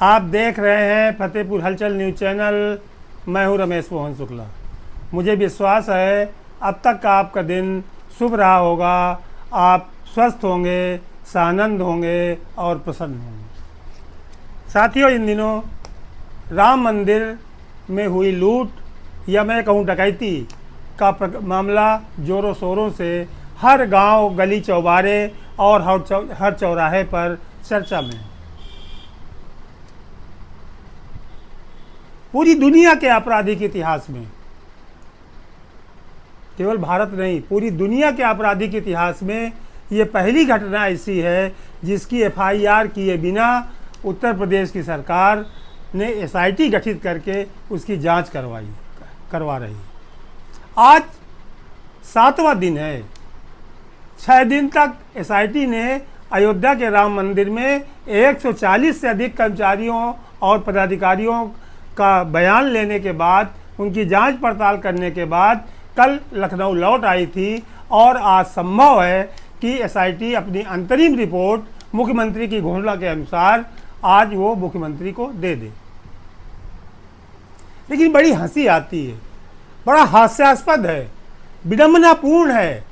आप देख रहे हैं फतेहपुर हलचल न्यूज़ चैनल। मैं हूं रमेश मोहन शुक्ला। मुझे विश्वास है अब तक का आपका दिन शुभ रहा होगा। आप स्वस्थ होंगे, सानंद होंगे और प्रसन्न होंगे। साथियों, इन दिनों राम मंदिर में हुई लूट या मैं कहूँ डकैती का मामला ज़ोरों शोरों से हर गांव, गली, चौबारे और हर चौराहे पर चर्चा में है। पूरी दुनिया के आपराधिक इतिहास में, केवल भारत नहीं, पूरी दुनिया के आपराधिक इतिहास में ये पहली घटना ऐसी है जिसकी एफआईआर किए बिना उत्तर प्रदेश की सरकार ने एसआईटी गठित करके उसकी जांच करवा रही। आज 7वां दिन है। 6 दिन तक एसआईटी ने अयोध्या के राम मंदिर में 140 से अधिक कर्मचारियों और पदाधिकारियों का बयान लेने के बाद, उनकी जांच पड़ताल करने के बाद कल लखनऊ लौट आई थी और आज संभव है कि एसआईटी अपनी अंतरिम रिपोर्ट मुख्यमंत्री की घोषणा के अनुसार आज वो मुख्यमंत्री को दे दे। लेकिन बड़ी हंसी आती है, बड़ा हास्यास्पद है, विडंबनापूर्ण है।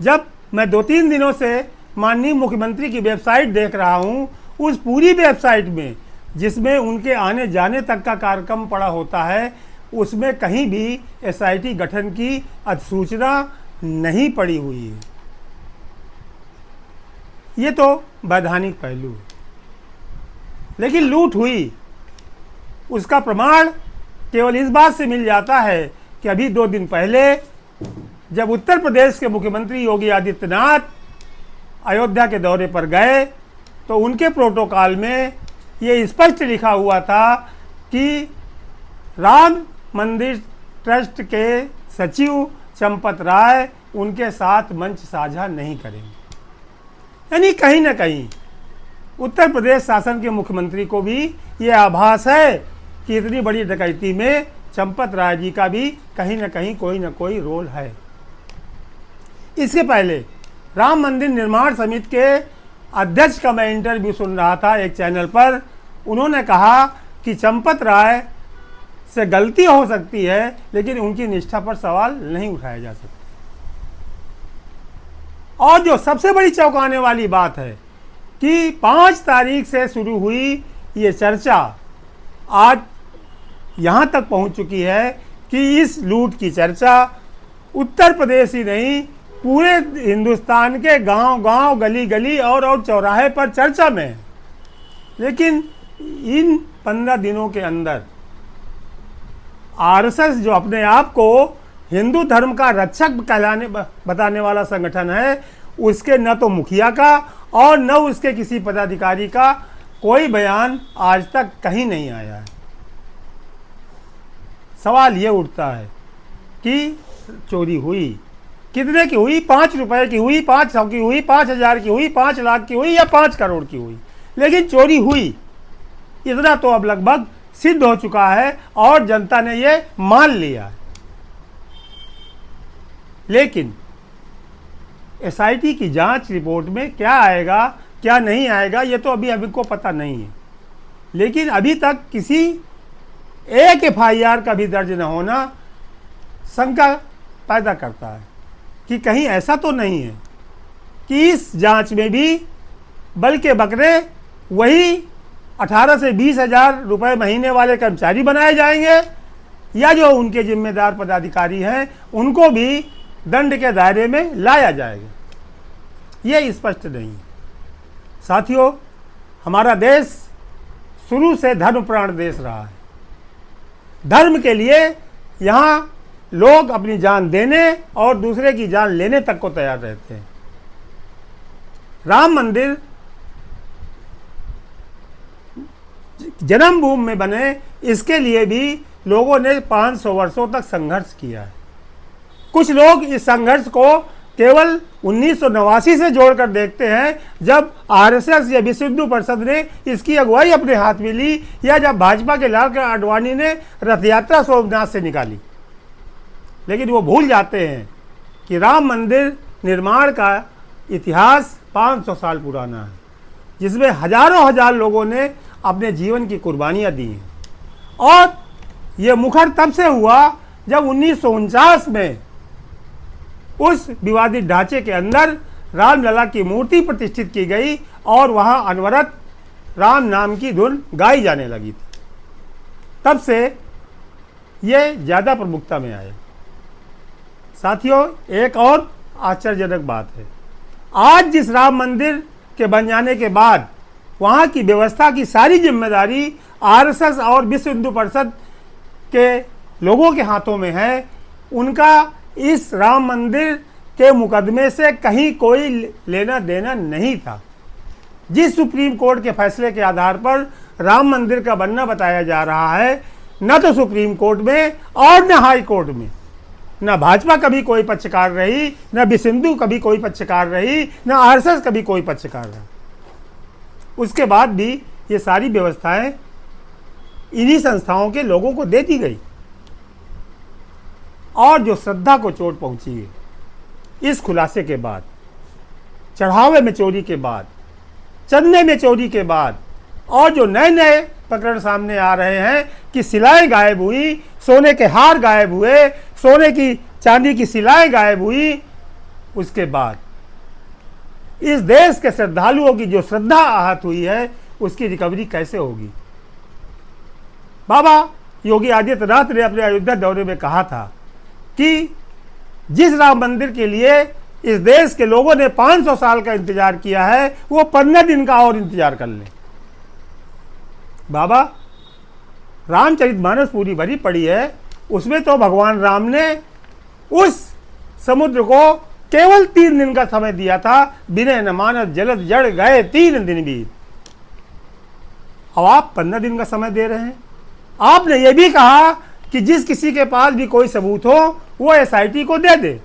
जब मैं 2-3 दिनों से माननीय मुख्यमंत्री की वेबसाइट देख रहा हूँ, उस पूरी वेबसाइट में जिसमें उनके आने जाने तक का कार्यक्रम पड़ा होता है, उसमें कहीं भी एसआईटी गठन की अधिसूचना नहीं पड़ी हुई है। ये तो वैधानिक पहलू है। लेकिन लूट हुई उसका प्रमाण केवल इस बात से मिल जाता है कि अभी 2 दिन पहले जब उत्तर प्रदेश के मुख्यमंत्री योगी आदित्यनाथ अयोध्या के दौरे पर गए तो उनके प्रोटोकॉल में ये स्पष्ट लिखा हुआ था कि राम मंदिर ट्रस्ट के सचिव चंपत राय उनके साथ मंच साझा नहीं करेंगे। यानी कहीं ना कहीं उत्तर प्रदेश शासन के मुख्यमंत्री को भी ये आभास है कि इतनी बड़ी डकैती में चंपत राय जी का भी कहीं ना कोई रोल है। इसके पहले राम मंदिर निर्माण समिति के अध्यक्ष का मैं इंटरव्यू सुन रहा था एक चैनल पर। उन्होंने कहा कि चंपत राय से गलती हो सकती है लेकिन उनकी निष्ठा पर सवाल नहीं उठाया जा सकता। और जो सबसे बड़ी चौंकाने वाली बात है कि 5 तारीख से शुरू हुई ये चर्चा आज यहाँ तक पहुँच चुकी है कि इस लूट की चर्चा उत्तर प्रदेश ही नहीं, पूरे हिंदुस्तान के गांव-गांव, गली-गली और चौराहे पर चर्चा में है। लेकिन इन 15 दिनों के अंदर आरएसएस, जो अपने आप को हिंदू धर्म का रक्षक बताने वाला संगठन है, उसके न तो मुखिया का और न उसके किसी पदाधिकारी का कोई बयान आज तक कहीं नहीं आया है। सवाल ये उठता है कि चोरी हुई कितने की हुई? 5 रुपए की हुई, 500 की हुई, 5000 की हुई, 5 लाख की हुई या 5 करोड़ की हुई, लेकिन चोरी हुई, इतना तो अब लगभग सिद्ध हो चुका है और जनता ने ये मान लिया है। लेकिन एसआईटी की जांच रिपोर्ट में क्या आएगा, क्या नहीं आएगा, ये तो अभी को पता नहीं है। लेकिन अभी तक किसी एक एफआईआर का भी दर्ज न होना शंका पैदा करता है कि कहीं ऐसा तो नहीं है कि इस जांच में भी बल के बकरे वही 18 से 20 हज़ार रुपये महीने वाले कर्मचारी बनाए जाएंगे या जो उनके जिम्मेदार पदाधिकारी हैं उनको भी दंड के दायरे में लाया जाएगा। ये स्पष्ट नहीं है। साथियों, हमारा देश शुरू से धर्मप्राण देश रहा है। धर्म के लिए यहाँ लोग अपनी जान देने और दूसरे की जान लेने तक को तैयार रहते हैं। राम मंदिर जन्मभूमि में बने, इसके लिए भी लोगों ने 500 वर्षों तक संघर्ष किया है। कुछ लोग इस संघर्ष को केवल 1989 से जोड़कर देखते हैं, जब आरएसएस या विश्व हिंदू परिषद ने इसकी अगुवाई अपने हाथ में ली या जब भाजपा के लाल कृष्ण आडवाणी ने रथ यात्रा सोमनाथ से निकाली। लेकिन वो भूल जाते हैं कि राम मंदिर निर्माण का इतिहास 500 साल पुराना है जिसमें हजारों हजार लोगों ने अपने जीवन की कुर्बानियां दी हैं। और ये मुखर तब से हुआ जब 1949 में उस विवादित ढांचे के अंदर रामलला की मूर्ति प्रतिष्ठित की गई और वहां अनवरत राम नाम की धुन गाई जाने लगी थी। तब से ये ज़्यादा प्रमुखता में आया। साथियों, एक और आश्चर्यजनक बात है, आज जिस राम मंदिर के बन जाने के बाद वहाँ की व्यवस्था की सारी जिम्मेदारी आरएसएस और विश्व हिंदू परिषद के लोगों के हाथों में है, उनका इस राम मंदिर के मुकदमे से कहीं कोई लेना देना नहीं था। जिस सुप्रीम कोर्ट के फैसले के आधार पर राम मंदिर का बनना बताया जा रहा है, न तो सुप्रीम कोर्ट में और न हाई कोर्ट में न भाजपा कभी कोई पक्षकार रही, न विश्व हिंदू कभी कोई पक्षकार रही, न आरएसएस कभी कोई पक्षकार रहा। उसके बाद भी ये सारी व्यवस्थाएं इन्हीं संस्थाओं के लोगों को दे दी गई। और जो श्रद्धा को चोट पहुंची है इस खुलासे के बाद, चढ़ावे में चोरी के बाद, चंदे में चोरी के बाद, और जो नए नए प्रकरण सामने आ रहे हैं कि सिलाएं गायब हुई, सोने के हार गायब हुए, सोने की चांदी की सिलाएं गायब हुई, उसके बाद इस देश के श्रद्धालुओं की जो श्रद्धा आहत हुई है उसकी रिकवरी कैसे होगी। बाबा योगी आदित्यनाथ ने अपने अयोध्या दौरे में कहा था कि जिस राम मंदिर के लिए इस देश के लोगों ने 500 साल का इंतजार किया है, वो 15 दिन का और इंतजार कर लें। बाबा, रामचरितमानस पूरी भरी पड़ी है, उसमें तो भगवान राम ने उस समुद्र को केवल 3 दिन का समय दिया था। बिना न मानस जलद जड़ गए 3 दिन बीत। अब आप 15 दिन का समय दे रहे हैं। आपने ये भी कहा कि जिस किसी के पास भी कोई सबूत हो वो एसआईटी को दे दे,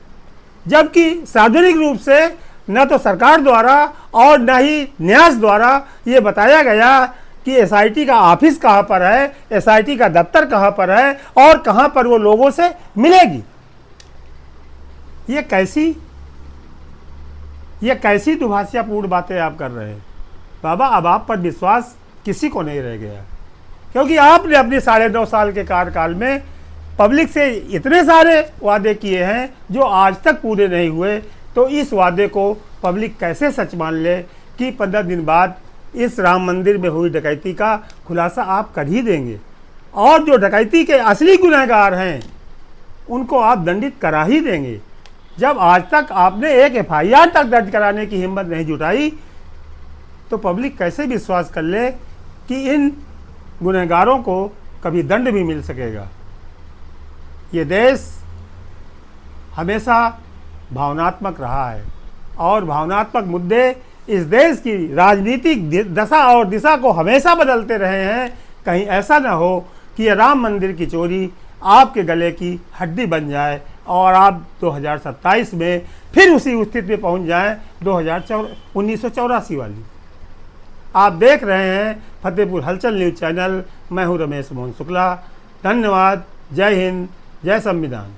जबकि सार्वजनिक रूप से न तो सरकार द्वारा और न ही न्यास द्वारा ये बताया गया कि एसआईटी का ऑफिस कहाँ पर है, एसआईटी का दफ्तर कहाँ पर है और कहाँ पर वो लोगों से मिलेगी। ये कैसी दुभाषियापूर्ण बातें आप कर रहे हैं। बाबा, अब आप पर विश्वास किसी को नहीं रह गया, क्योंकि आपने अपने 9.5 साल के कार्यकाल में पब्लिक से इतने सारे वादे किए हैं जो आज तक पूरे नहीं हुए। तो इस वादे को पब्लिक कैसे सच मान ले कि 15 दिन बाद इस राम मंदिर में हुई डकैती का खुलासा आप कर ही देंगे, और जो डकैती के असली गुनहगार हैं उनको आप दंडित करा ही देंगे। जब आज तक आपने एक एफआईआर तक दर्ज कराने की हिम्मत नहीं जुटाई, तो पब्लिक कैसे विश्वास कर ले कि इन गुनहगारों को कभी दंड भी मिल सकेगा। ये देश हमेशा भावनात्मक रहा है और भावनात्मक मुद्दे इस देश की राजनीतिक दशा और दिशा को हमेशा बदलते रहे हैं। कहीं ऐसा ना हो कि ये राम मंदिर की चोरी आपके गले की हड्डी बन जाए और आप 2027 में फिर उसी स्थिति में पहुंच जाएं 1984 वाली। आप देख रहे हैं फतेहपुर हलचल न्यूज़ चैनल। मैं हूं रमेश मोहन शुक्ला। धन्यवाद। जय हिंद, जय संविधान।